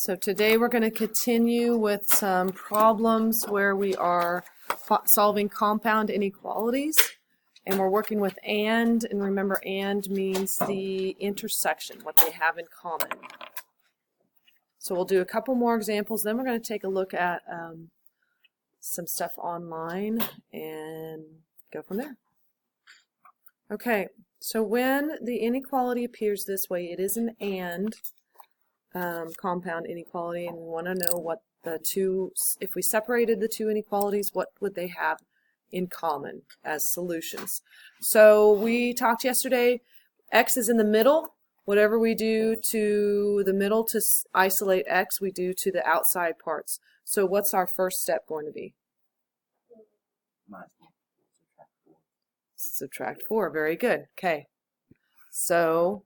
So today we're going to continue with some problems where we are solving compound inequalities, and we're working with and remember and means the intersection, what they have in common. So we'll do a couple more examples, then we're going to take a look at some stuff online and go from there. Okay, so when the inequality appears this way, it is an and compound inequality, and we want to know what the two, if we separated the two inequalities, what would they have in common as solutions. So we talked yesterday, x is in the middle. Whatever we do to the middle to isolate x, we do to the outside parts. So what's our first step going to be? Subtract 4. Very good. Okay. So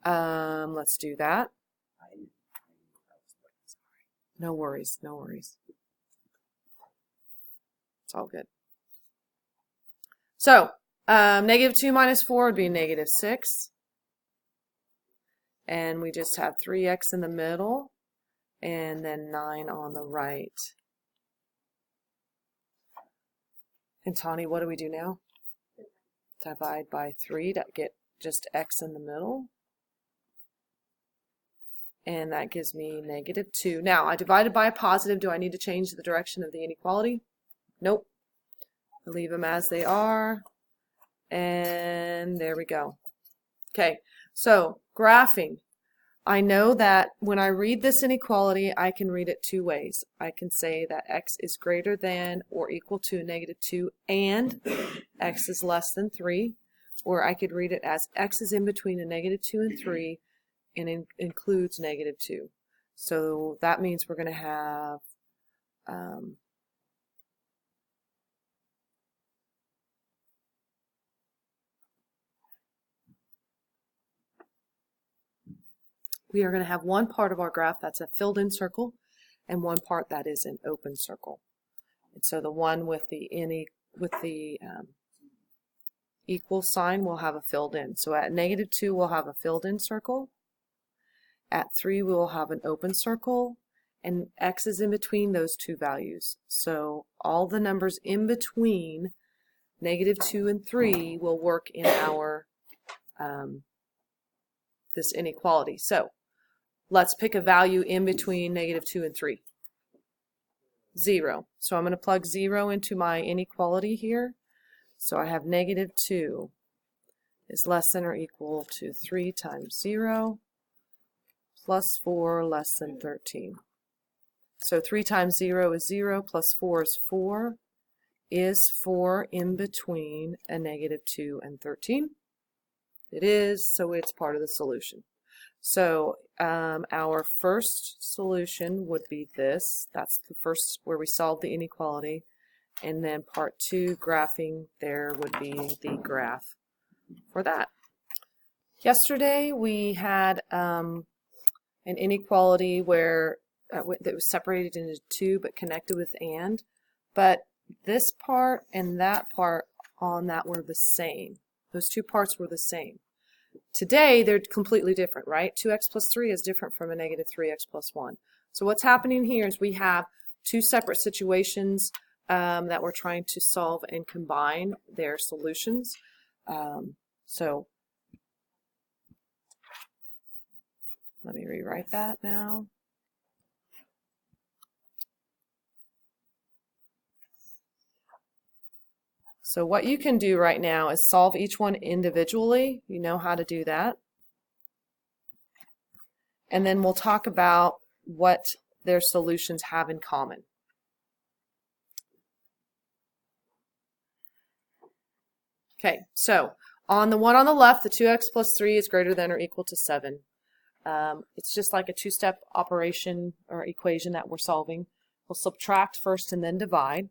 let's do that. No worries, no worries. It's all good. So negative 2 minus 4 would be negative 6. And we just have 3x in the middle and then 9 on the right. And Tawny, what do we do now? Divide by 3 to get just x in the middle. And that gives me negative 2. Now, I divided by a positive. Do I need to change the direction of the inequality? Nope. I leave them as they are. And there we go. Okay, so graphing. I know that when I read this inequality, I can read it two ways. I can say that x is greater than or equal to negative 2 and x is less than 3. Or I could read it as x is in between a negative 2 and 3 and includes negative 2. So that means we're going to have we are going to have one part of our graph that's a filled in circle and one part that is an open circle. And so the one with the equal sign will have a filled in. So at negative 2 we'll have a filled in circle. At 3 we will have an open circle, and x is in between those two values. So all the numbers in between negative 2 and 3 will work in our this inequality. So let's pick a value in between negative 2 and 3. 0. So I'm going to plug 0 into my inequality here. So I have negative 2 is less than or equal to 3 times 0 plus 4 less than 13. So 3 times 0 is 0 plus 4 is 4. Is 4 in between a negative 2 and 13? It is, so it's part of the solution. So our first solution would be this. That's the first where we solve the inequality. And then part 2, graphing, there would be the graph for that. Yesterday we had an inequality where that was separated into two but connected with and. But this part and that part on that were the same. Those two parts were the same. Today they're completely different, right? 2x plus 3 is different from a negative 3x plus 1. So what's happening here is we have two separate situations that we're trying to solve and combine their solutions. So let me rewrite that now. So what you can do right now is solve each one individually. You know how to do that. And then we'll talk about what their solutions have in common. Okay, so on the one on the left, the 2x plus 3 is greater than or equal to 7. It's just like a two-step operation or equation that we're solving. We'll subtract first and then divide.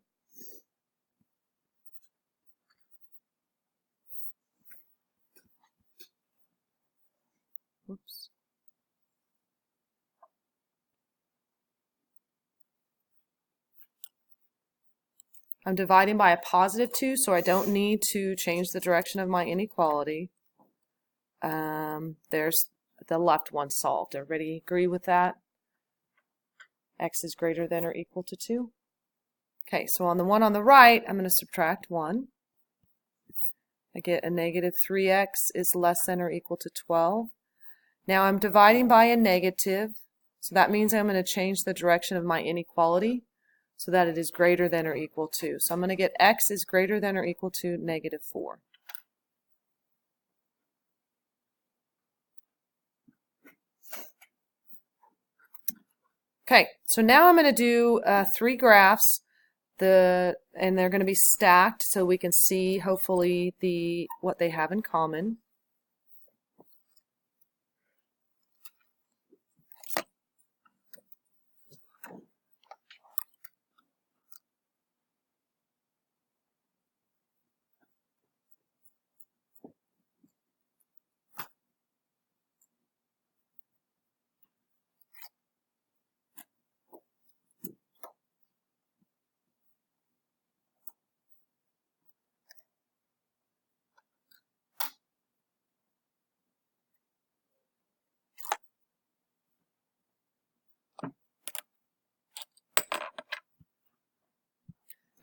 Whoops. I'm dividing by a positive 2, so I don't need to change the direction of my inequality. There's the left one solved. Everybody agree with that? x is greater than or equal to 2. Okay, so on the one on the right, I'm going to subtract 1. I get a negative 3x is less than or equal to 12. Now I'm dividing by a negative, so that means I'm going to change the direction of my inequality so that it is greater than or equal to. So I'm going to get x is greater than or equal to negative 4. Okay, so now I'm going to do 3 graphs, and they're going to be stacked so we can see hopefully what they have in common.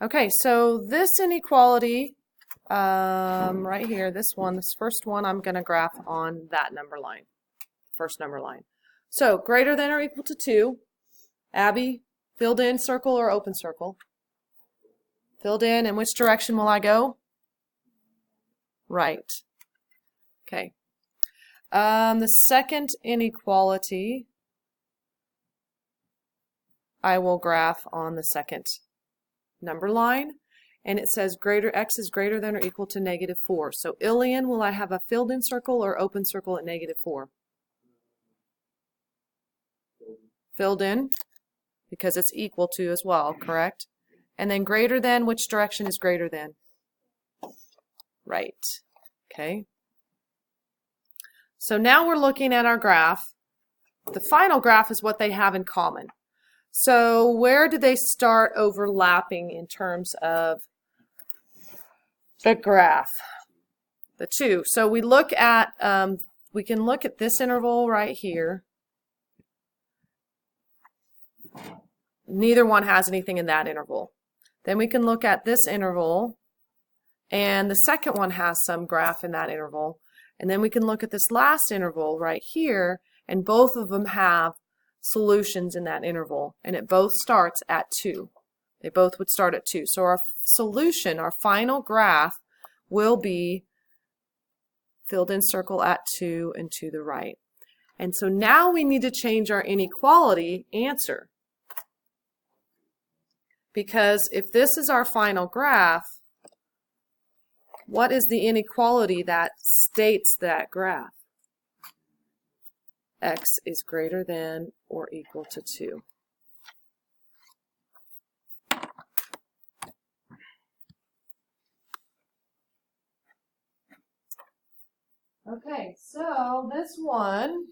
Okay, so this inequality right here, this first one, I'm going to graph on that number line, first number line. So greater than or equal to 2. Abby, filled in circle or open circle? Filled in which direction will I go? Right. Okay. The second inequality, I will graph on the second number line, and it says x is greater than or equal to negative 4. So Ilian, will I have a filled in circle or open circle at negative 4? Filled in, because it's equal to as well, correct? And then greater than, which direction is greater than? Right. Okay. So now we're looking at our graph. The final graph is what they have in common. So where do they start overlapping in terms of the graph? The two. So we look at, we can look at this interval right here. Neither one has anything in that interval. Then we can look at this interval, and the second one has some graph in that interval. And then we can look at this last interval right here, and both of them have solutions in that interval, and it both starts at 2. They both would start at 2. So our solution, our final graph, will be filled in circle at 2 and to the right. And so now we need to change our inequality answer. Because if this is our final graph, what is the inequality that states that graph? X is greater than or equal to 2. Okay, so this one,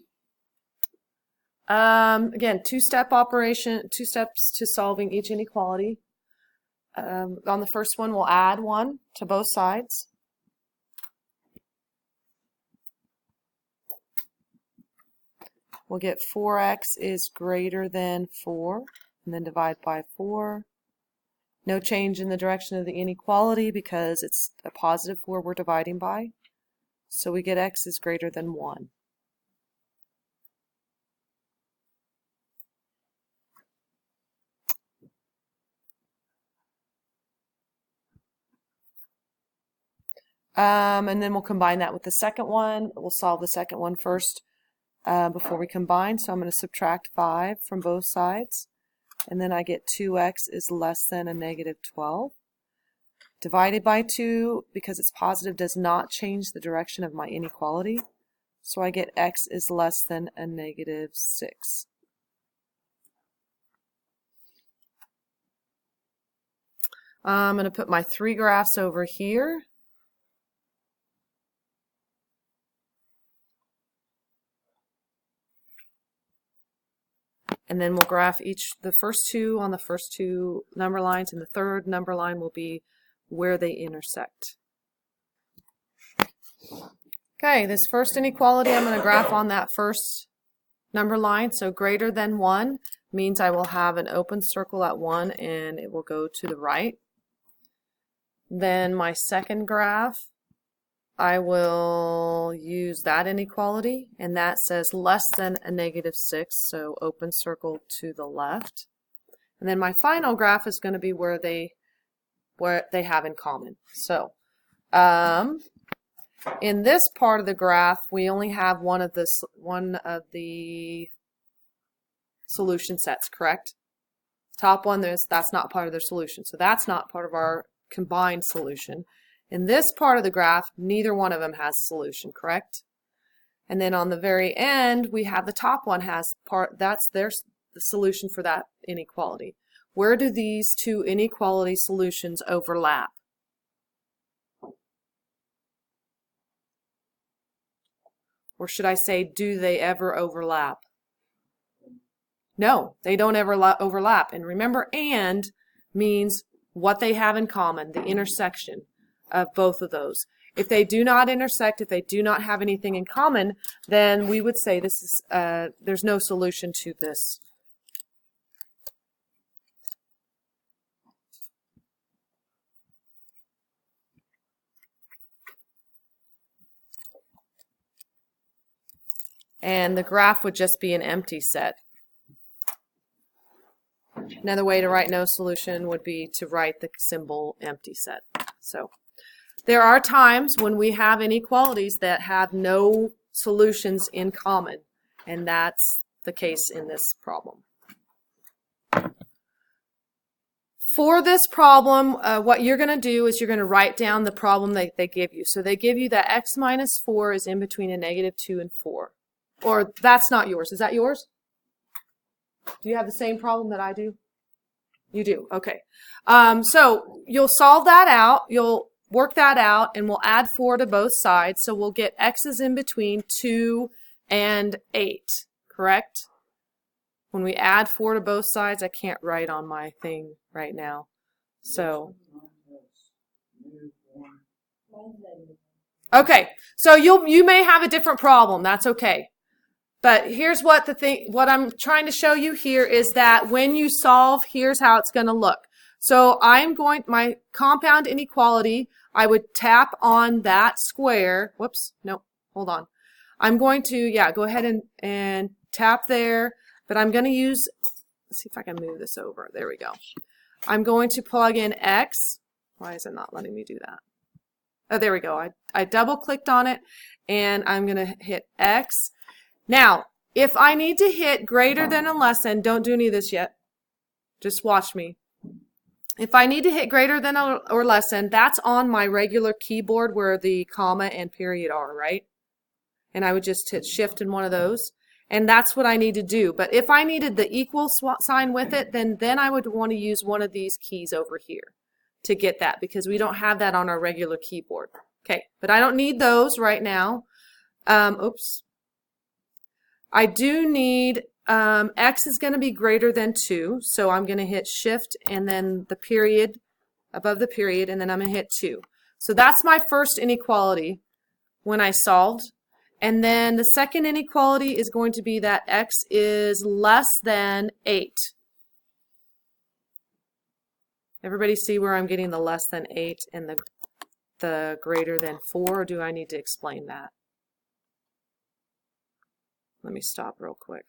again, two-step operation, 2 steps to solving each inequality. On the first one, we'll add 1 to both sides. We'll get 4x is greater than 4, and then divide by 4. No change in the direction of the inequality because it's a positive 4 we're dividing by. So we get x is greater than 1. And then we'll combine that with the second one. We'll solve the second one first before we combine. So I'm going to subtract 5 from both sides. And then I get 2x is less than a negative 12. Divided by 2, because it's positive, does not change the direction of my inequality. So I get x is less than a negative 6. I'm going to put my 3 graphs over here. And then we'll graph the first 2 on the first 2 number lines, and the third number line will be where they intersect. Okay, this first inequality I'm going to graph on that first number line. So greater than 1 means I will have an open circle at 1 and it will go to the right. Then my second graph, I will use that inequality, and that says less than a -6, so open circle to the left. And then my final graph is going to be where they have in common. So in this part of the graph, we only have one of the solution sets, correct? Top one, that's not part of their solution, so that's not part of our combined solution. In this part of the graph, neither one of them has solution, correct? And then on the very end, we have the top one has that's their solution for that inequality. Where do these two inequality solutions overlap? Or should I say, do they ever overlap? No, they don't ever overlap. And remember, and means what they have in common, the intersection of both of those. If they do not intersect, if they do not have anything in common, then we would say this is there's no solution to this. And the graph would just be an empty set. Another way to write no solution would be to write the symbol empty set. So there are times when we have inequalities that have no solutions in common, and that's the case in this problem. For this problem, what you're going to do is you're going to write down the problem that they give you. So they give you that x minus 4 is in between a -2 and 4. Or that's not yours. Is that yours? Do you have the same problem that I do? You do. Okay. So you'll solve that out. You'll work that out, and we'll add 4 to both sides. So we'll get x is in between 2 and 8, correct? When we add 4 to both sides, I can't write on my thing right now. So, okay. So you may have a different problem. That's okay. But here's what what I'm trying to show you here is that when you solve, here's how it's going to look. So my compound inequality, I would tap on that square. Whoops, no, hold on. I'm going to, yeah, go ahead and tap there, but I'm going to use, let's see if I can move this over. There we go. I'm going to plug in x. Why is it not letting me do that? Oh, there we go. I double clicked on it, and I'm going to hit x. Now, if I need to hit greater than or less than, don't do any of this yet. Just watch me. If I need to hit greater than or less than, that's on my regular keyboard where the comma and period are, right? And I would just hit shift in one of those. And that's what I need to do. But if I needed the equal sign with it, then I would want to use one of these keys over here to get that, because we don't have that on our regular keyboard. Okay, but I don't need those right now. Oops. I do need, x is going to be greater than 2, so I'm going to hit shift and then the period, above the period, and then I'm going to hit 2. So that's my first inequality when I solved. And then the second inequality is going to be that x is less than 8. Everybody see where I'm getting the less than 8 and the greater than 4, or do I need to explain that? Let me stop real quick.